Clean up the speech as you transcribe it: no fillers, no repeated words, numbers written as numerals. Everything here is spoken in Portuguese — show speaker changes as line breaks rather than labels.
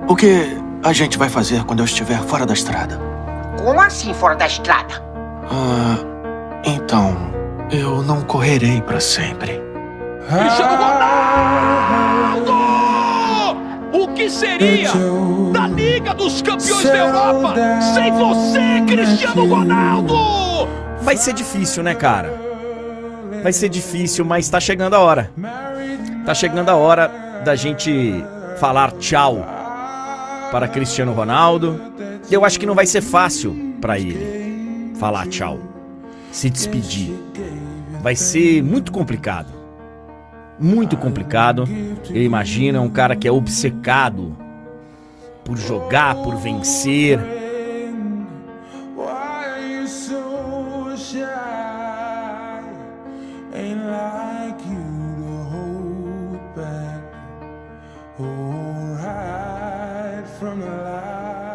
O que a gente vai fazer quando eu estiver fora da estrada?
Como assim fora da estrada?
Então, eu não correrei para sempre.
Cristiano Ronaldo! O que seria da Liga dos Campeões da Europa sem você, Cristiano Ronaldo?
Vai ser difícil, né, cara? Vai ser difícil, mas tá chegando a hora. Tá chegando a hora da gente falar tchau para Cristiano Ronaldo. Eu acho que não vai ser fácil para ele falar tchau, se despedir. Vai ser muito complicado. Muito complicado. Eu imagino, é um cara que é obcecado por jogar, por vencer.
From the light.